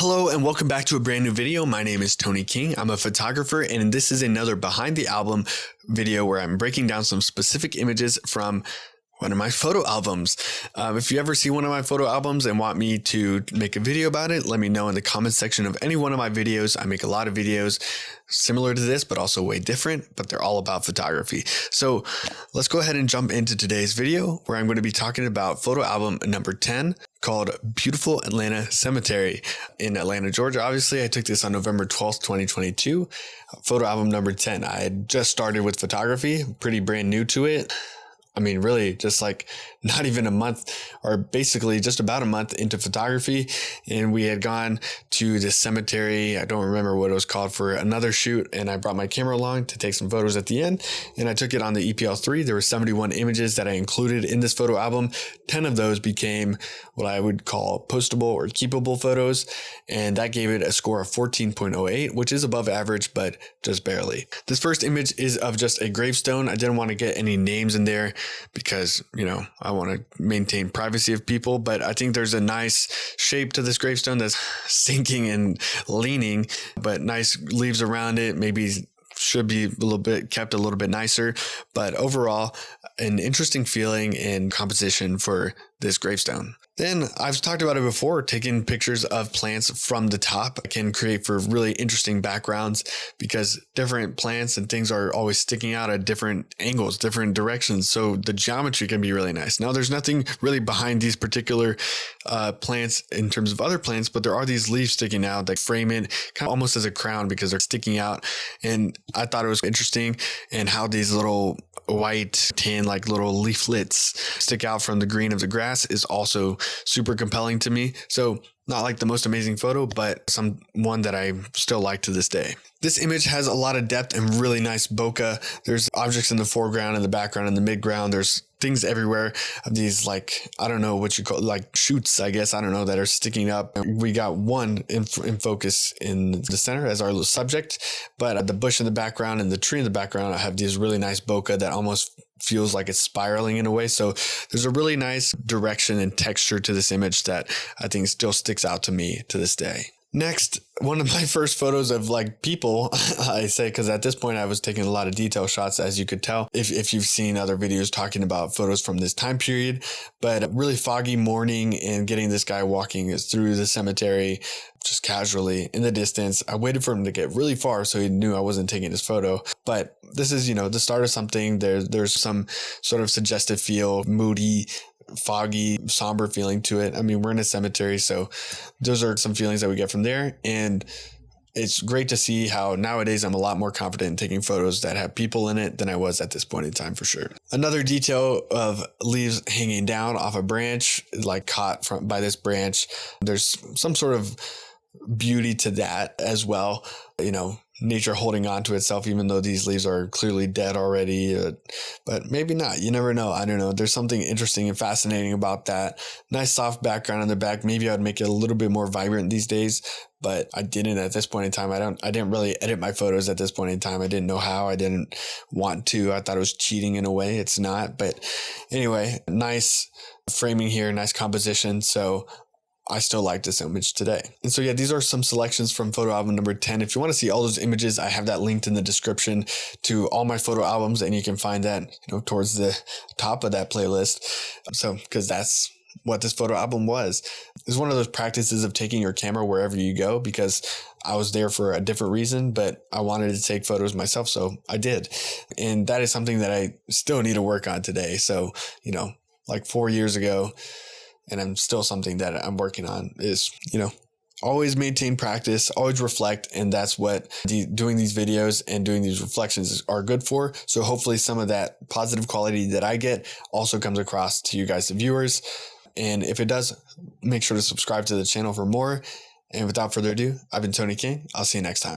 Hello and welcome back to a brand new video. My name is Tony King. I'm a photographer and this is another behind the album video where I'm breaking down some specific images from one of my photo albums. If you ever see one of my photo albums and want me to make a video about it, let me know in the comments section of any one of my videos. I make a lot of videos similar to this, but also way different, but they're all about photography. So let's go ahead and jump into today's video where I'm going to be talking about photo album number 10 called Beautiful Atlanta Cemetery in Atlanta, Georgia. Obviously, I took this on November 12th, 2022. Photo album number 10. I had just started with photography, pretty brand new to it. I mean, really just like not even a month or basically just about a month into photography. And we had gone to this cemetery. I don't remember what it was called for another shoot. And I brought my camera along to take some photos at the end. And I took it on the EPL3. There were 71 images that I included in this photo album. 10 of those became what I would call postable or keepable photos. And that gave it a score of 14.08, which is above average, but just barely. This first image is of just a gravestone. I didn't want to get any names in there because, you know, I want to maintain privacy of people, but I think there's a nice shape to this gravestone that's sinking and leaning, but nice leaves around it. Maybe should be a little bit kept a little bit nicer, but overall an interesting feeling and composition for this gravestone. Then I've talked about it before, taking pictures of plants from the top can create for really interesting backgrounds because different plants and things are always sticking out at different angles, different directions. So the geometry can be really nice. Now there's nothing really behind these particular plants in terms of other plants, but there are these leaves sticking out that frame it kind of almost as a crown because they're sticking out. And I thought it was interesting and how these little white tan like little leaflets stick out from the green of the grass is also super compelling to me. So not like the most amazing photo, but one that I still like to this day. This image has a lot of depth and really nice bokeh. There's objects in the foreground, in the background, in the midground. There's things everywhere of these, like, I don't know what you call it, like shoots, I guess, I don't know, that are sticking up. We got one in focus in the center as our subject, but the bush in the background and the tree in the background, I have these really nice bokeh that almost feels like it's spiraling in a way. So there's a really nice direction and texture to this image that I think still sticks out to me to this day. Next, one of my first photos of like people, I say, because at this point I was taking a lot of detail shots, as you could tell, if you've seen other videos talking about photos from this time period, but a really foggy morning and getting this guy walking through the cemetery just casually in the distance. I waited for him to get really far so he knew I wasn't taking his photo. But this is, you know, the start of something. There's some sort of suggestive feel, moody, foggy, somber feeling to it. I mean, we're in a cemetery, so those are some feelings that we get from there. And it's great to see how nowadays I'm a lot more confident in taking photos that have people in it than I was at this point in time, for sure. Another detail of leaves hanging down off a branch, like caught by this branch. There's some sort of beauty to that as well. You know, nature holding on to itself, even though these leaves are clearly dead already, but maybe not. You never know. I don't know. There's something interesting and fascinating about that. Nice soft background on the back. Maybe I'd make it a little bit more vibrant these days, but I didn't at this point in time. I didn't really edit my photos at this point in time. I didn't know how. I didn't want to. I thought it was cheating in a way. It's not. But anyway, nice framing here, nice composition. So I still like this image today. And so, yeah, these are some selections from photo album number 10. If you want to see all those images, I have that linked in the description to all my photo albums, and you can find that, you know, towards the top of that playlist. So, because that's what this photo album was. It's one of those practices of taking your camera wherever you go, because I was there for a different reason, but I wanted to take photos myself, so I did. And that is something that I still need to work on today. So, you know, like 4 years ago, and I'm still something that I'm working on is, you know, always maintain practice, always reflect. And that's what doing these videos and doing these reflections are good for. So hopefully some of that positive quality that I get also comes across to you guys, the viewers. And if it does, make sure to subscribe to the channel for more. And without further ado, I've been Tony King. I'll see you next time.